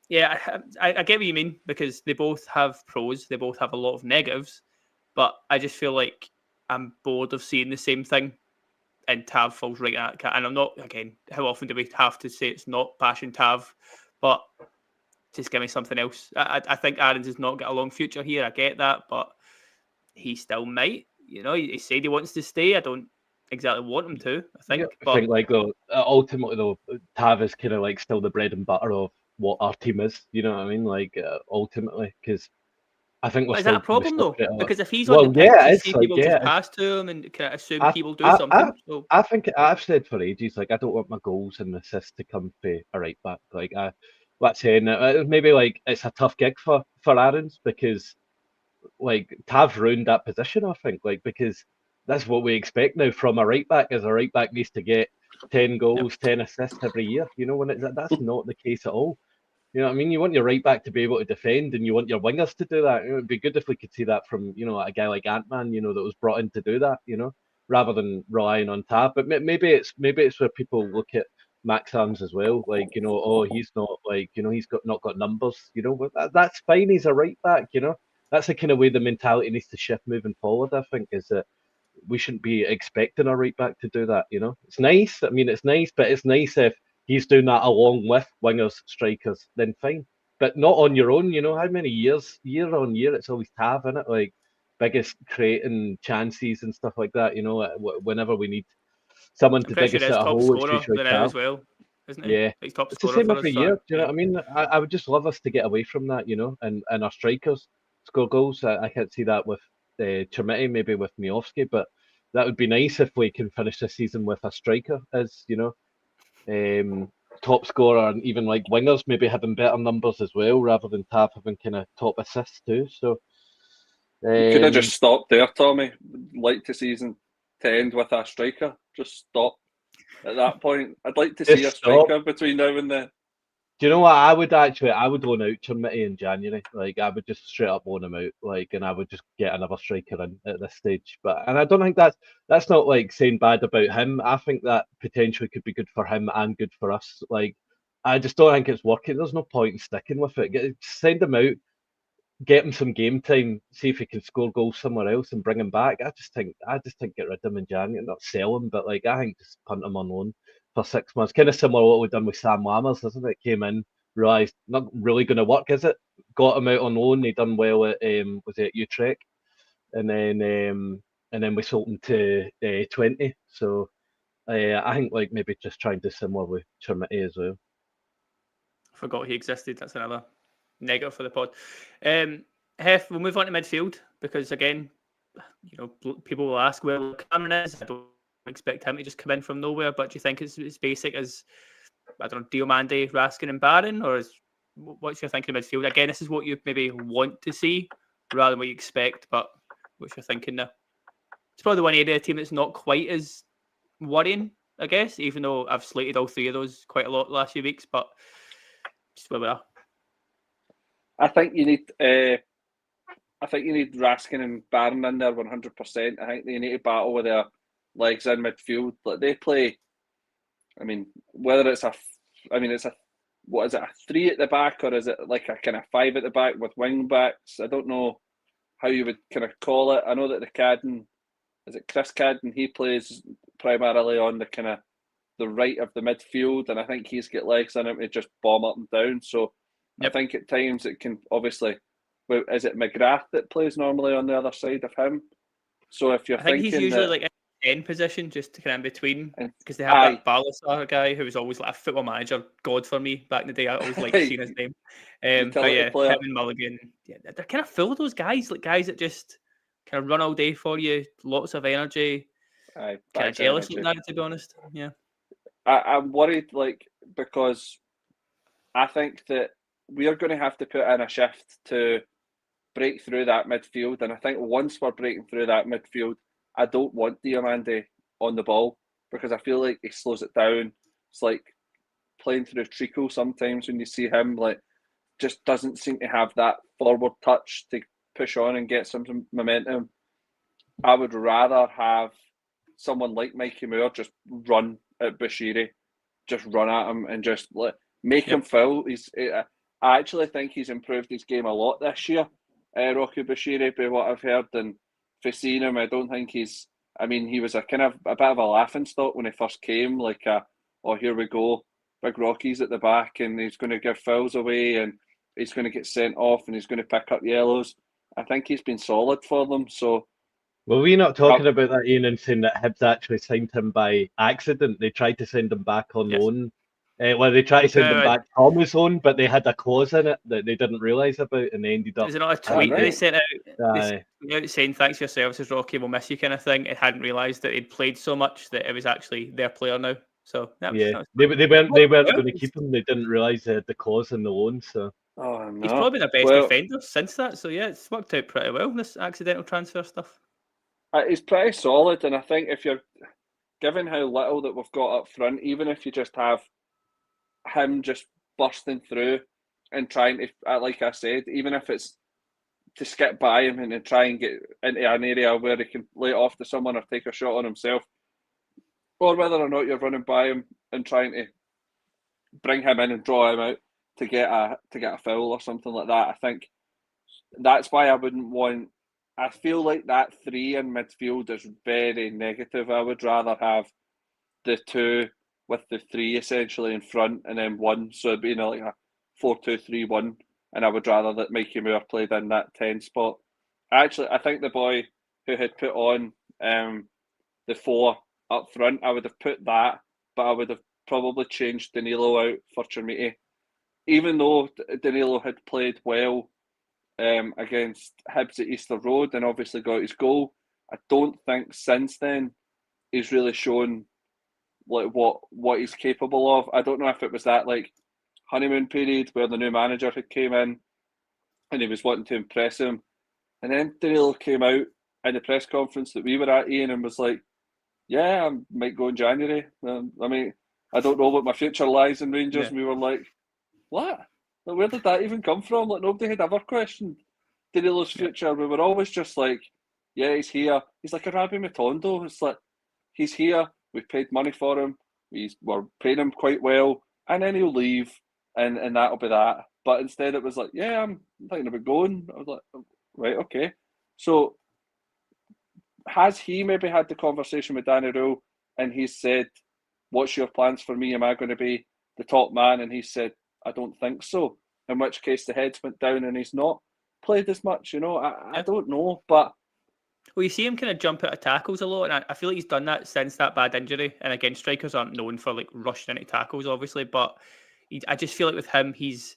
yeah, I get what you mean, because they both have pros. They both have a lot of negatives, but I just feel like I'm bored of seeing the same thing. And Tav falls right at it. And I'm not, again, how often do we have to say it's not passion Tav? But just give me something else. I think Aaron's has not got a long future here. I get that, but he still might. You know, he said he wants to stay. I don't exactly want him to, I think. I think, like, though, ultimately, though, Tav is kind of like still the bread and butter of what our team is. You know what I mean? Like, ultimately, because I think we're is still, that a problem though? Because if he's well, on the pitch, you see people just pass to him and kind of assume he will do something. So I think I've said for ages, like, I don't want my goals and assists to come for a right back. Like, that's saying maybe like it's a tough gig for Aaron's, because like Tav's ruined that position. I think, like, because that's what we expect now from a right back. Is a right back needs to get 10 goals, 10 assists every year. You know, when that's not the case at all. You know what I mean? You want your right back to be able to defend, and you want your wingers to do that. It would be good if we could see that from, you know, a guy like Ant-Man, you know, that was brought in to do that, you know, rather than relying on Tav. But maybe it's where people look at Max Arms as well, like, you know, oh, he's not, like, you know, he's not got numbers, you know, but that's fine. He's a right back, you know. That's the kind of way the mentality needs to shift moving forward. I think is that we shouldn't be expecting a right back to do that. You know, it's nice. I mean, it's nice, but it's nice if he's doing that along with wingers, strikers, then fine. But not on your own, you know. How many years, year on year, it's always Tav in it, like biggest creating chances and stuff like that. You know, whenever we need someone to dig us out a hole, it's usually Tav as well, isn't he? Yeah, He's top it's the scorer same for every us, year. so, Do you know what I mean? I would just love us to get away from that, you know, and our strikers score goals. I can't see that with Cerny, maybe with Miofsky, but that would be nice if we can finish this season with a striker as, you know, top scorer, and even like wingers maybe having better numbers as well, rather than Tav having kind of top assists too. So you could have just stopped there, Tommy. Like to season to end with a striker. Just stop at that point. I'd like to see a striker between now and then. Do you know what? I would loan out Cerny in January. Like, I would just straight up loan him out. Like, and I would just get another striker in at this stage. And I don't think that's not like saying bad about him. I think that potentially could be good for him and good for us. Like, I just don't think it's working. There's no point in sticking with it. Send him out, get him some game time, see if he can score goals somewhere else, and bring him back. I just think get rid of him in January, not sell him, but like, I think just punt him on loan for 6 months. Kind of similar to what we've done with Sam Lammers, isn't it? Came in, realised not really going to work, is it? got him out on loan. He done well at was it Utrecht, and then we sold him to 20. So I think like maybe just trying to similar with Cerny as well. Forgot he existed. That's another negative for the pod. Hef, we'll move on to midfield because again, people will ask where Cameron is. I don't expect him to just come in from nowhere, but do you think it's basic as, I don't know, Diomande, Raskin and Barron, or what's your thinking of midfield? Again, this is what you maybe want to see rather than what you expect, but what's your thinking there? It's probably the one area of the team that's not quite as worrying, I guess, even though I've slated all three of those quite a lot the last few weeks, but just where we are. I think you need Raskin and Barron in there 100%. I think they need to battle with their legs in midfield. Like they play, I mean, whether it's a 3 at the back, or is it like a kind of 5 at the back with wing backs? I don't know how you would kind of call it. I know that the Cadden, is it Chris Cadden? He plays primarily on the kind of the right of the midfield, and I think he's got legs in him to just bomb up and down. So yep. I think at times it can obviously. Is it McGrath that plays normally on the other side of him? So if you're thinking, he's usually like in the end position, just to kind of in between, because they have that Balasar guy who was always like a football manager god for me back in the day. I always liked seeing his name. But yeah, player. Him and Mulligan, they're kind of full of those guys, like guys that just kind of run all day for you, lots of energy. Kind of jealous of that, to be honest. Yeah, I'm worried, like, because I think that we are going to have to put in a shift to break through that midfield, and I think once we're breaking through that midfield, I don't want Diomande on the ball because I feel like he slows it down. It's like playing through treacle sometimes when you see him, like, just doesn't seem to have that forward touch to push on and get some momentum. I would rather have someone like Mikey Moore just run at Bashiri, just run at him and just make him foul. I actually think he's improved his game a lot this year, Rocky Bashiri, by what I've heard. And for seeing him, I don't think he was a bit of a laughing stock when he first came, like, oh, here we go, big Rocky's at the back and he's going to give fouls away and he's going to get sent off and he's going to pick up yellows. I think he's been solid for them. So, were we not talking about that, Iain, and saying that Hibs actually signed him by accident? They tried to send him back on loan. They tried to send him back on his own, but they had a clause in it that they didn't realise about, and they ended up. Is it not a tweet that they sent out? Saying thanks for your services, Rocky, we'll miss you, kind of thing. It hadn't realised that he'd played so much that it was actually their player now. So they weren't going to keep him. They didn't realise they had the clause in the loan. So he's probably their best defender since that. So yeah, it's worked out pretty well, this accidental transfer stuff. He's pretty solid, and I think if you're given how little that we've got up front, even if you just have him just bursting through and trying to, like I said, even if it's to skip by him and then try and get into an area where he can lay it off to someone or take a shot on himself, or whether or not you're running by him and trying to bring him in and draw him out to get a foul or something like that. I think that's why I wouldn't want. I feel like that 3 in midfield is very negative. I would rather have the 2 with the 3 essentially in front and then 1. So it'd be like a 4-2-3-1. And I would rather that Mikey Moore played in that 10 spot. Actually, I think the boy who had put on the 4 up front, I would have put that, but I would have probably changed Danilo out for Cerny. Even though Danilo had played well against Hibs at Easter Road and obviously got his goal, I don't think since then he's really shown like what he's capable of. I don't know if it was that like honeymoon period where the new manager had came in and he was wanting to impress him, and then Danilo came out in the press conference that we were at, Iain, and was like, yeah, I might go in January. I mean, I don't know what my future lies in Rangers. And we were like, what? Like, where did that even come from? Like, nobody had ever questioned Danilo's future. We were always just like, yeah, he's here. He's like a Rabbi Matondo. It's like, he's here. We've paid money for him. We're paying him quite well. And then he'll leave. And that'll be that. But instead it was like, yeah, I'm thinking about going. I was like, right, okay. So has he maybe had the conversation with Danny Rohl and he said, what's your plans for me? Am I going to be the top man? And he said, I don't think so. in which case the heads went down and he's not played as much. I don't know, but well, you see him kind of jump out of tackles a lot, and I feel like he's done that since that bad injury. And again, strikers aren't known for like rushing into tackles, obviously, but I just feel like with him, he's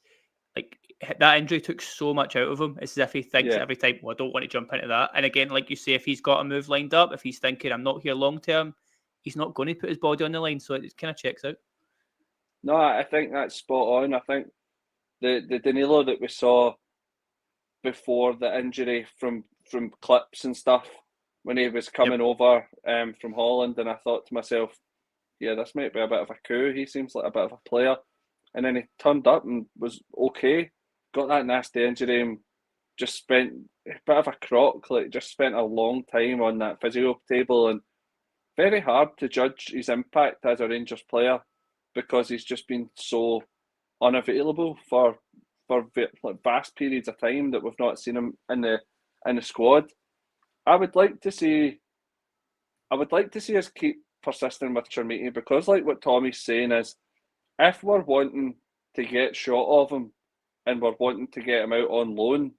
like that injury took so much out of him. It's as if he thinks every time, well, I don't want to jump into that. And again, like you say, if he's got a move lined up, if he's thinking I'm not here long term, he's not going to put his body on the line. So it kind of checks out. No, I think that's spot on. I think the Danilo that we saw before the injury from clips and stuff when he was coming over from Holland, and I thought to myself, yeah, this might be a bit of a coup. He seems like a bit of a player. And then he turned up and was okay. Got that nasty injury and just spent a bit of a crock. Like, just spent a long time on that physio table, and very hard to judge his impact as a Rangers player because he's just been so unavailable for vast periods of time that we've not seen him in the squad. I would like to see us keep persisting with Cerny because, like what Tommy's saying is, if we're wanting to get shot of him and we're wanting to get him out on loan,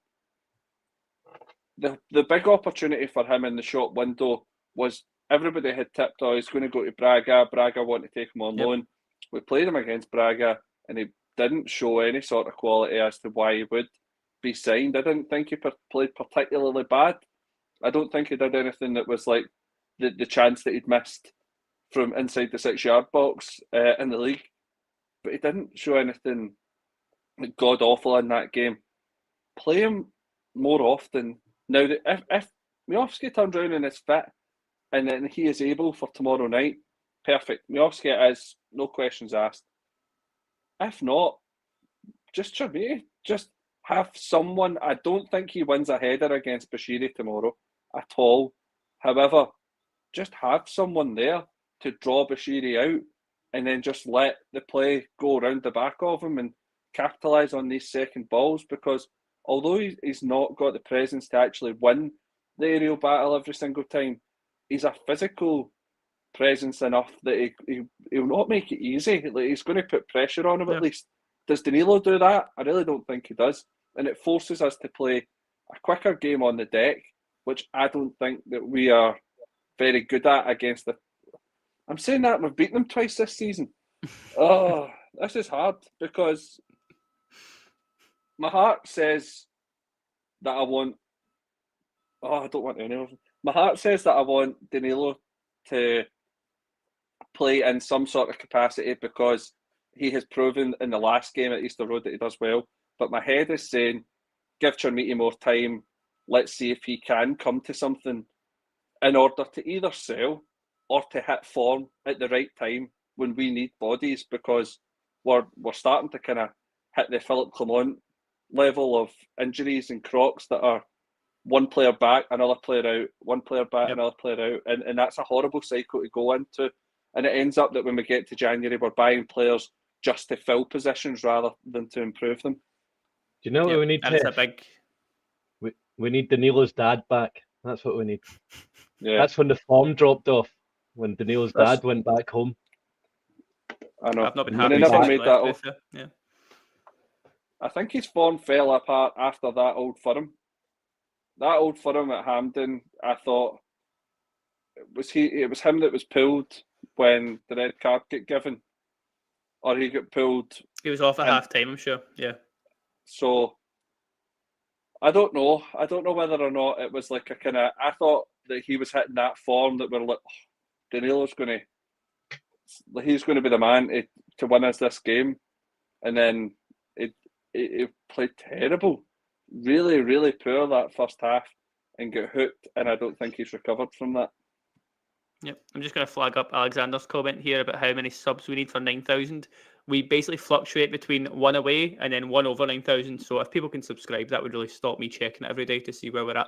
the big opportunity for him in the shop window was everybody had tipped, he's going to go to Braga. Braga want to take him on loan. We played him against Braga and he didn't show any sort of quality as to why he would be signed. I didn't think he played particularly bad. I don't think he did anything that was like the chance that he'd missed from inside the 6-yard box in the league. But he didn't show anything god awful in that game. Play him more often. Now, if Miovski turns around and is fit, and then he is able for tomorrow night, perfect. Miovski is, no questions asked. If not, just Cerny, just have someone. I don't think he wins a header against Bashiri tomorrow at all. However, just have someone there to draw Bashiri out and then just let the play go around the back of him and capitalise on these second balls, because although he's not got the presence to actually win the aerial battle every single time, he's a physical presence enough that he'll not make it easy. Like, he's going to put pressure on him at least. Does Danilo do that? I really don't think he does. And it forces us to play a quicker game on the deck, which I don't think that we are very good at against the... I'm saying that we've beaten them twice this season. Oh, this is hard because my heart says that I want... Oh, I don't want any of them. My heart says that I want Danilo to play in some sort of capacity because he has proven in the last game at Easter Road that he does well. But my head is saying, give Cerny more time. Let's see if he can come to something in order to either sell or to hit form at the right time when we need bodies, because we're starting to kind of hit the Philip Clement level of injuries and crocks that are one player back, another player out, one player back, another player out. And that's a horrible cycle to go into. And it ends up that when we get to January, we're buying players just to fill positions rather than to improve them. Do you know what we need? That's a big... We need Danilo's dad back. That's what we need. Yeah, that's when the form dropped off, when Danilo's dad went back home. I know. I've not been And happy. he never made that. Yeah. I think his form fell apart after that Old Firm. That Old Firm at Hampden, I thought it was him that was pulled when the red card got given, or he got pulled. He was off at half time, I'm sure. Yeah. So I don't know. I don't know whether or not it was like a kind of... I thought that he was hitting that form that we're like, Danilo's he's going to be the man to win us this game. And then it played terrible. Really, really poor that first half and got hooked. And I don't think he's recovered from that. Yep. I'm just going to flag up Alexander's comment here about how many subs we need for 9,000. We basically fluctuate between one away and then one over 9,000. So if people can subscribe, that would really stop me checking it every day to see where we're at.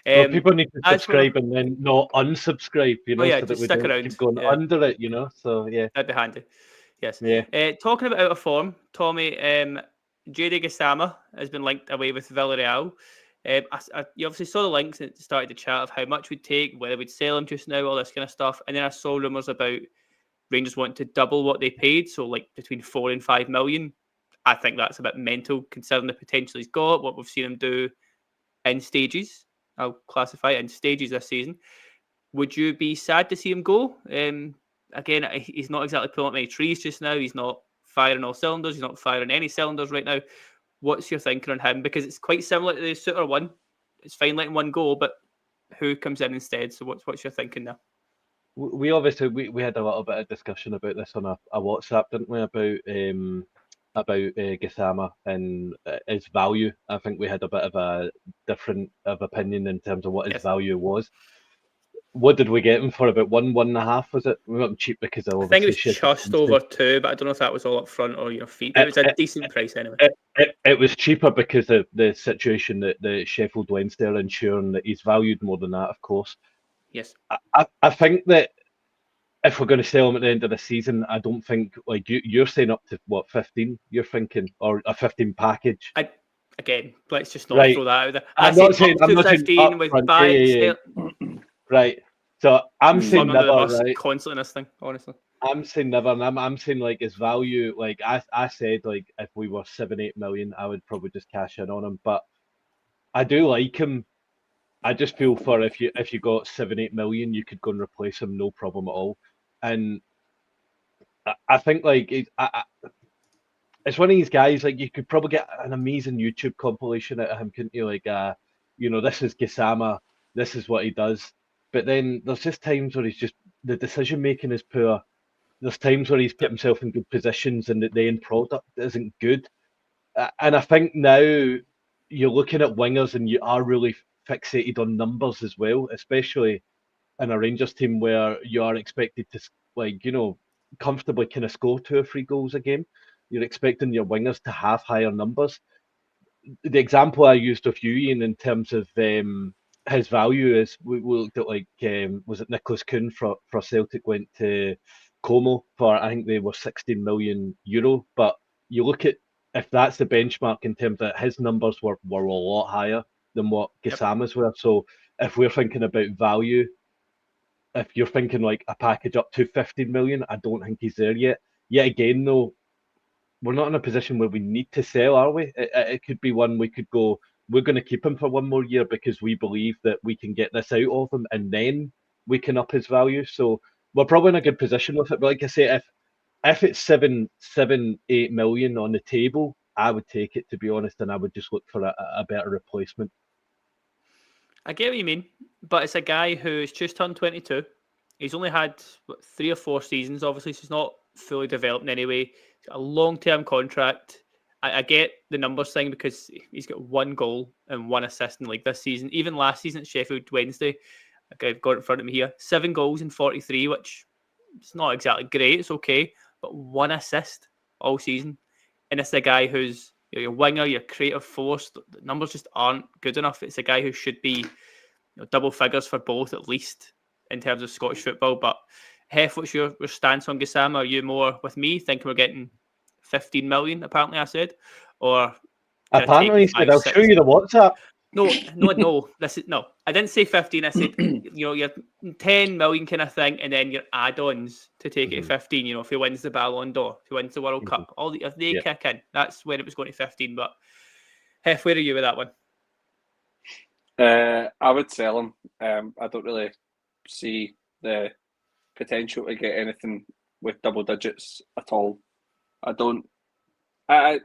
Well, people need to subscribe and then not unsubscribe, so that we don't keep going under it, So, yeah. That'd be handy. Yes. Yeah. Talking about out of form, Tommy, Jade Gassama has been linked away with Villarreal. You obviously saw the links and started to chat of how much we'd take, whether we'd sell him just now, all this kind of stuff. And then I saw rumours about Rangers wanting to double what they paid, so like between 4 and 5 million. I think that's a bit mental considering the potential he's got, what we've seen him do in stages. I'll classify it in stages this season. Would you be sad to see him go? Again, he's not exactly pulling up many trees just now. He's not firing all cylinders. He's not firing any cylinders right now. What's your thinking on him? Because it's quite similar to the Suter one. It's fine letting one go, but who comes in instead? So what's your thinking there? We obviously we had a little bit of discussion about this on a WhatsApp, didn't we? About Gassama and his value. I think we had a bit of a different of opinion in terms of what his value was. What did we get him for? About 1.5, was it? We got him cheap because I think it was just over 2, but I don't know if that was all up front or your feet. It was a decent price anyway. It was cheaper because of the situation that the Sheffield Wednesday are ensuring that he's valued more than that, of course. Yes. I think that if we're going to sell him at the end of the season, I don't think, like you're saying up to, what, 15, you're thinking, or a 15 package? Again, let's just not Right. throw that out there. I'm not saying 15 with buy. Right. So I'm saying never, right? Constantly in this thing, honestly. I'm saying never, and I'm saying like his value. Like I said, like if we were 7-8 million, I would probably just cash in on him. But I do like him. I just feel for if you got 7-8 million, you could go and replace him, no problem at all. And I think like it's one of these guys, like you could probably get an amazing YouTube compilation out of him, couldn't you? Like this is Gassama, this is what he does. But then there's just times where he's just, the decision making is poor. There's times where he's put himself in good positions and the end product isn't good. And I think now you're looking at wingers and you are really fixated on numbers as well, especially in a Rangers team where you are expected to, comfortably kind of score 2 or 3 goals a game. You're expecting your wingers to have higher numbers. The example I used of you, Iain, in terms of his value is we looked at was it Nicholas Kuhn for Celtic went to Como for, I think they were 16 million euro. But you look at, if that's the benchmark in terms of his numbers were a lot higher than what Gassama's were. So if we're thinking about value, if you're thinking like a package up to 15 million, I don't think he's there yet. Yet again, though, we're not in a position where we need to sell, are we? It could be one we could go, we're going to keep him for 1 more year because we believe that we can get this out of him and then we can up his value. So we're probably in a good position with it. But like I say, if it's 7-8 million on the table, I would take it, to be honest, and I would just look for a better replacement. I get what you mean, but it's a guy who's just turned 22. He's only had 3 or 4 seasons, obviously, so he's not fully developed in any way. He's got a long-term contract. I get the numbers thing because he's got 1 goal and 1 assist in the league this season. Even last season at Sheffield Wednesday, I've got it in front of me here, 7 goals and 43, which it's not exactly great. It's okay, but 1 assist all season. And it's a guy who's your winger, your creative force. The numbers just aren't good enough. It's a guy who should be double figures for both at least in terms of Scottish football. But Hef, what's your stance on Gassama? Are you more with me, thinking we're getting 15 million, apparently I said? Or apparently he said, I'll show you the WhatsApp. No. I didn't say 15. I said, your 10 million kind of thing, and then your add-ons to take it to 15. If he wins the Ballon d'Or, if he wins the World Cup, if they kick in, that's when it was going to 15. But Hef, where are you with that one? I would sell him. I don't really see the potential to get anything with double digits at all. I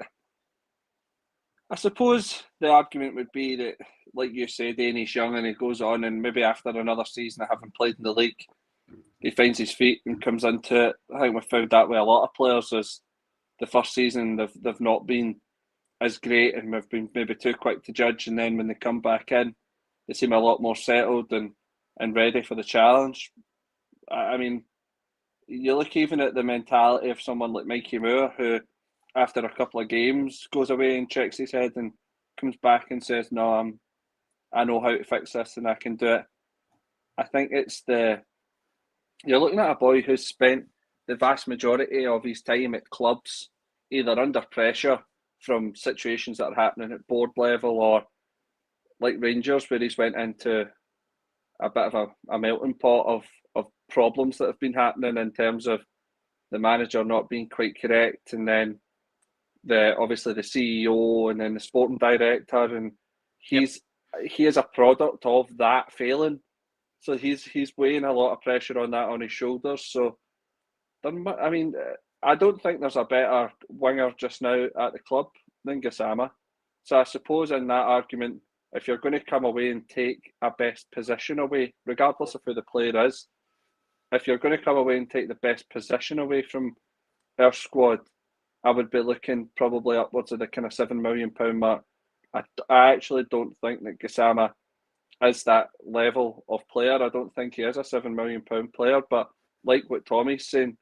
suppose the argument would be that, like you said, he's young and he goes on, and maybe after another season of having played in the league, he finds his feet and comes into it. I think we've found that with a lot of players, as the first season they've not been as great and we've been maybe too quick to judge, and then when they come back in, they seem a lot more settled and ready for the challenge. I mean, you look even at the mentality of someone like Mikey Moore, who after a couple of games goes away and checks his head and comes back and says, no, I know how to fix this and I can do it. I think you're looking at a boy who's spent the vast majority of his time at clubs either under pressure from situations that are happening at board level, or like Rangers, where he's went into a bit of a melting pot of problems that have been happening in terms of the manager not being quite correct, and then obviously the CEO and then the sporting director, and he is a product of that failing. So he's weighing a lot of pressure on his shoulders. So, I mean, I don't think there's a better winger just now at the club than Gassama. So I suppose in that argument, if you're going to come away and take a best position away, regardless of who the player is, if you're going to come away and take the best position away from our squad, I would be looking probably upwards of the kind of £7 million mark. I actually don't think that Gassama is that level of player. I don't think he is a £7 million player, but like what Tommy's saying,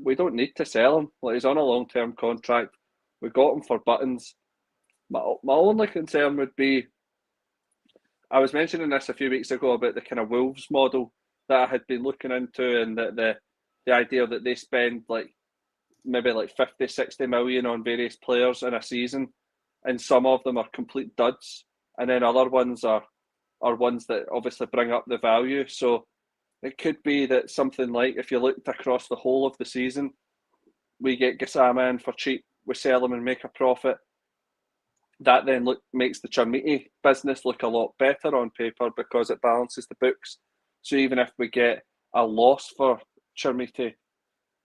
we don't need to sell him. Like, he's on a long-term contract. We got him for buttons. My only concern would be, I was mentioning this a few weeks ago about the kind of Wolves model that I had been looking into, and that the idea that they spend maybe 50, 60 million on various players in a season, and some of them are complete duds, and then other ones are ones that obviously bring up the value. So it could be that something like, if you looked across the whole of the season, we get Gassama in for cheap, we sell him and make a profit. That then makes the Cerny business look a lot better on paper because it balances the books. So even if we get a loss for Cerny,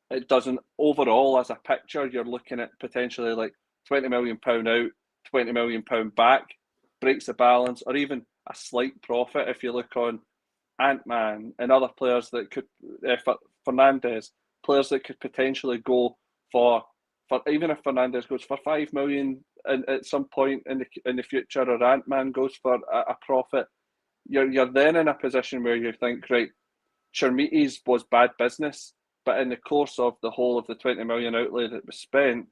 it doesn't, overall as a picture, you're looking at potentially £20 million out, £20 million back, breaks the balance, or even a slight profit if you look on Ant-Man and other players that could, Fernandes, players that could potentially go for even if Fernandes goes for 5 million at some point in the future, or Ant-Man goes for a profit, you're then in a position where you think, right, Cerny's was bad business, but in the course of the whole of the 20 million outlay that was spent,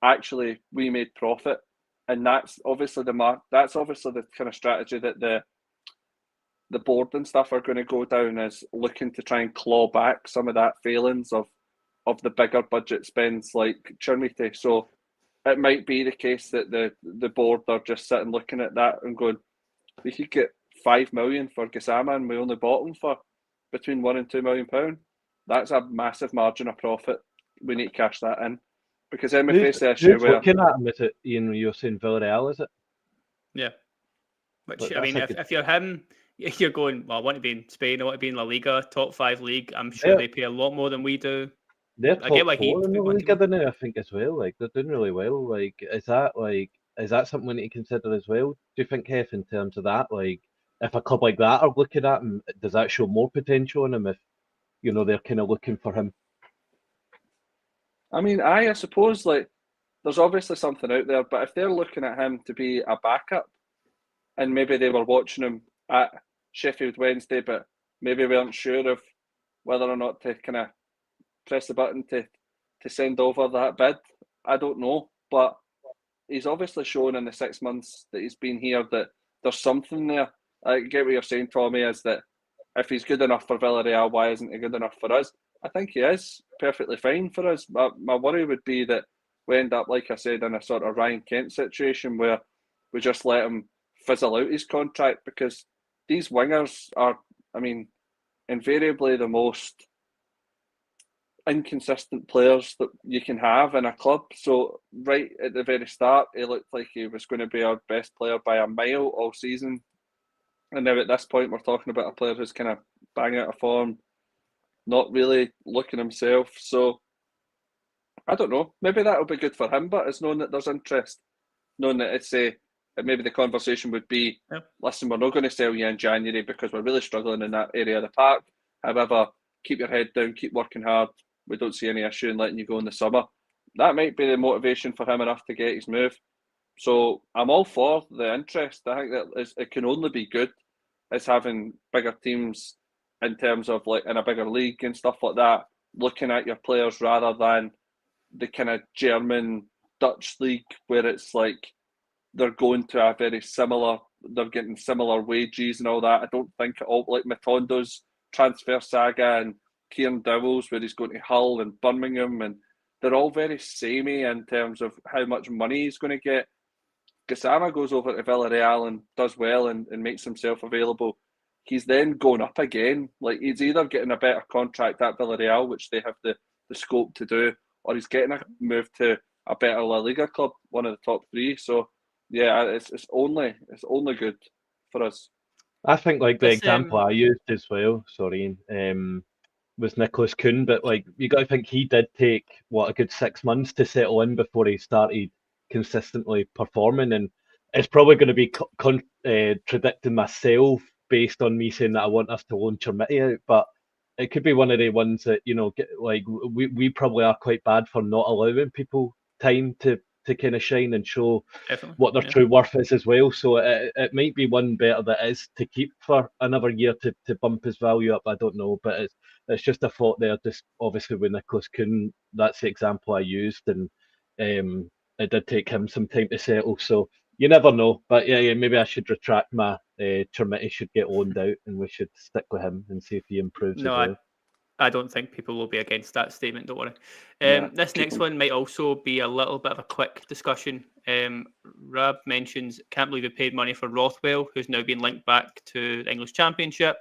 actually we made profit, and that's obviously the kind of strategy that the board and stuff are going to go down, is looking to try and claw back some of that failings of the bigger budget spends like Cerny. So it might be the case that the board are just sitting looking at that and going, we could get 5 million for Gassama and we only bought him for between £1 and £2 million. That's a massive margin of profit. We need to cash that in, because then we face the issue where looking at him. Is it Iain? You're saying Villarreal, is it? Yeah. Which, But I mean, if you're him, you're going, well, I want to be in Spain, I want to be in La Liga, top 5 league. I'm sure they pay a lot more than we do. They're top 4 in the league, I think, as well. They're doing really well. Is that something we need to consider as well? Do you think, Hef, in terms of that, if a club like that are looking at him, does that show more potential in him if, they're kind of looking for him? I mean, I suppose there's obviously something out there, but if they're looking at him to be a backup, and maybe they were watching him at Sheffield Wednesday, but maybe weren't sure of whether or not to kind of press the button to send over that bid, I don't know. But he's obviously shown in the 6 months that he's been here that there's something there. I get what you're saying, Tommy, is that if he's good enough for Villarreal, why isn't he good enough for us? I think he is perfectly fine for us. My worry would be that we end up, like I said, in a sort of Ryan Kent situation where we just let him fizzle out his contract, because these wingers are, I mean, invariably the most inconsistent players that you can have in a club. So right at the very start, he looked like he was going to be our best player by a mile all season. And now at this point, we're talking about a player who's kind of bang out of form, not really looking himself. So I don't know. Maybe that'll be good for him, but it's knowing that there's interest, knowing that it's maybe the conversation would be, listen, we're not going to sell you in January because we're really struggling in that area of the park. However, keep your head down, keep working hard. We don't see any issue in letting you go in the summer. That might be the motivation for him enough to get his move. So I'm all for the interest. I think that it can only be good as having bigger teams in terms of in a bigger league and stuff like that, looking at your players rather than the kind of German Dutch league where it's they're going to a very similar, they're getting similar wages and all that. I don't think at all, like Matondo's transfer saga and Kieran Dowell's where he's going to Hull and Birmingham, and they're all very samey in terms of how much money he's going to get. Gassama goes over to Villarreal and does well and makes himself available. He's then going up again. He's either getting a better contract at Villarreal, which they have the scope to do, or he's getting a move to a better La Liga club, one of the top three. So yeah, it's only good for us. I think like the This example I used as well, sorry, was Nicholas Kuhn, but like you got to think he did take a good 6 months to settle in before he started consistently performing, and it's probably going to be contradicting myself based on me saying that I want us to loan Cerny out, but it could be one of the ones that we probably are quite bad for not allowing people time to kind of shine and show what their true worth is as well. So it might be one better that is to keep for another year to bump his value up. I don't know, but it's just a thought there. Just obviously with Nicholas Kuhn, that's the example I used, and it did take him some time to settle. So you never know. But yeah, maybe I should retract my Cerny should get loaned out, and we should stick with him and see if he improves as well. I don't think people will be against that statement, don't worry. Yeah. This next one might also be a little bit of a quick discussion. Rab mentions, can't believe we paid money for Rothwell, who's now been linked back to the English Championship.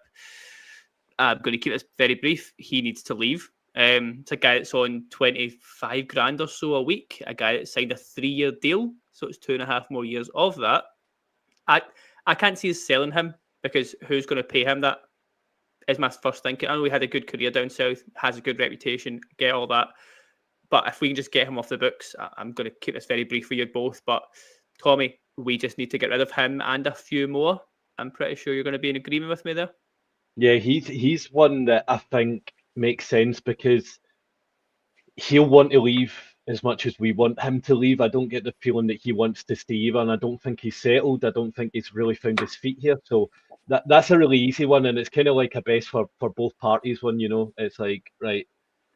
I'm going to keep this very brief. He needs to leave. It's a guy that's on 25 grand or so a week, a guy that signed a 3-year deal, so it's 2.5 more years of that. I can't see us selling him, because who's going to pay him that? Is my first thinking. I know he had a good career down south, has a good reputation, get all that. But if we can just get him off the books, I'm going to keep this very brief for you both. But Tommy, we just need to get rid of him and a few more. I'm pretty sure you're going to be in agreement with me there. Yeah, he's one that I think makes sense because he'll want to leave as much as we want him to leave. I don't get the feeling that he wants to stay either, and I don't think he's settled. I don't think he's really found his feet here. So that's a really easy one, and it's kind of like a best for both parties one, It's like, right,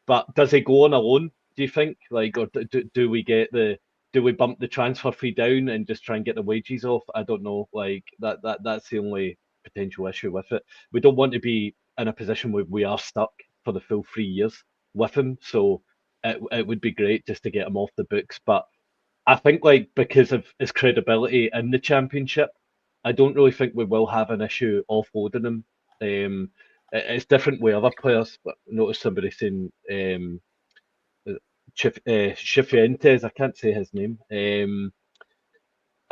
but does he go on a loan, do you think? Like, or do we bump the transfer fee down and just try and get the wages off? I don't know. Like that's the only potential issue with it. We don't want to be in a position where we are stuck for the full 3 years with him. So it would be great just to get him off the books. But I think like because of his credibility in the Championship, I don't really think we will have an issue offloading him. It's different with other players. But I noticed somebody saying Chifuentes, I can't say his name.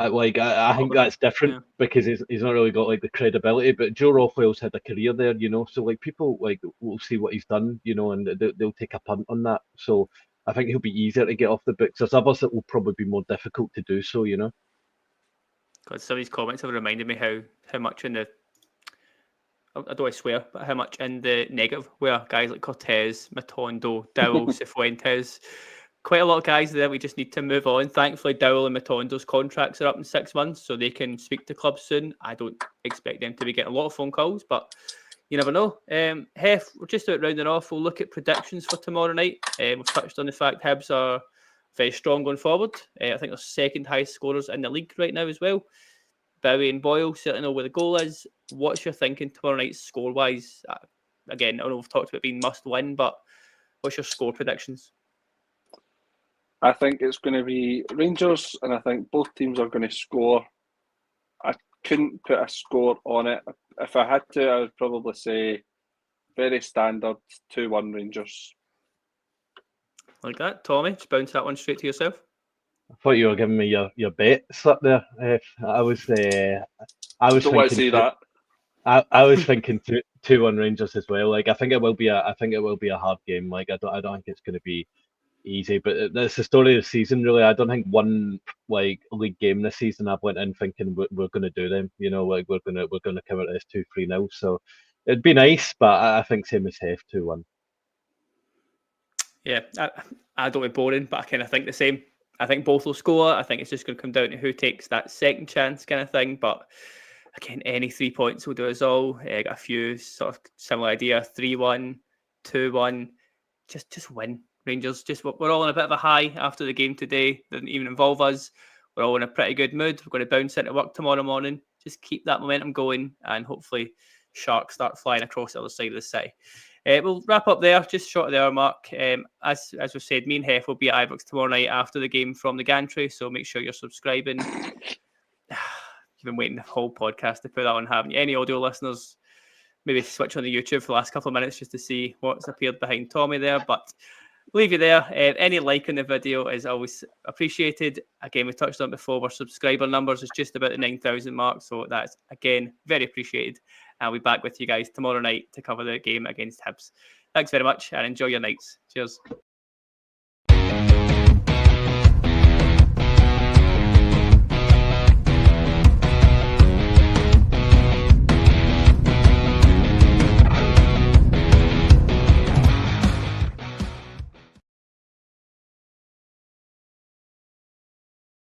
I think that's different because he's not really got like the credibility. But Joe Rohl's had a career there, So like people like will see what he's done, and they'll take a punt on that. So I think he'll be easier to get off the books. There's others that will probably be more difficult to do so, God, some of these comments have reminded me how much in the, I don't want to swear, but how much in the negative where guys like Cortez, Matondo, Dowell, Cifuentes, quite a lot of guys there we just need to move on. Thankfully, Dowell and Matondo's contracts are up in 6 months, so they can speak to clubs soon. I don't expect them to be getting a lot of phone calls, but you never know. Hef, we're just about rounding off. We'll look at predictions for tomorrow night. We've touched on the fact Hibs are very strong going forward. I think they're second highest scorers in the league right now as well. Bowie and Boyle certainly know where the goal is. What's your thinking tomorrow night score-wise? Again, I know we've talked about being must-win, but what's your score predictions? I think it's going to be Rangers, and I think both teams are going to score. I couldn't put a score on it. If I had to, I would probably say very standard 2-1 Rangers. Like that. Tommy, just bounce that one straight to yourself. I thought you were giving me your bet slip there. I was don't thinking want to see that. I was thinking 2-1 Rangers as well. Like I think it will be a hard game. Like I don't think it's going to be easy, but that's the story of the season. Really, I don't think one like league game this season I've went in thinking we're going to do them. Like we're going to cover this 2-3-0. So it'd be nice, but I think same as Hef 2-1. Yeah, I don't be boring, but I kind of think the same. I think both will score. I think it's just going to come down to who takes that second chance kind of thing. But again, any 3 points will do us all. Got a few sort of similar idea: 3-1, 2-1. Just win, Rangers. We're all in a bit of a high after the game today. Didn't even involve us. We're all in a pretty good mood. We're going to bounce into work tomorrow morning. Just keep that momentum going, and hopefully, Sharks start flying across the other side of the sea. We'll wrap up there, just short of the hour mark. As we've said, me and Hef will be at Ibrox tomorrow night after the game from the gantry, so make sure you're subscribing. You've been waiting the whole podcast to put that on, haven't you? Any audio listeners, maybe switch on the YouTube for the last couple of minutes just to see what's appeared behind Tommy there. But leave you there. Any like on the video is always appreciated. Again, we touched on it before. Our subscriber numbers is just about the 9,000 mark. So that's, again, very appreciated. I'll be back with you guys tomorrow night to cover the game against Hibs. Thanks very much and enjoy your nights. Cheers.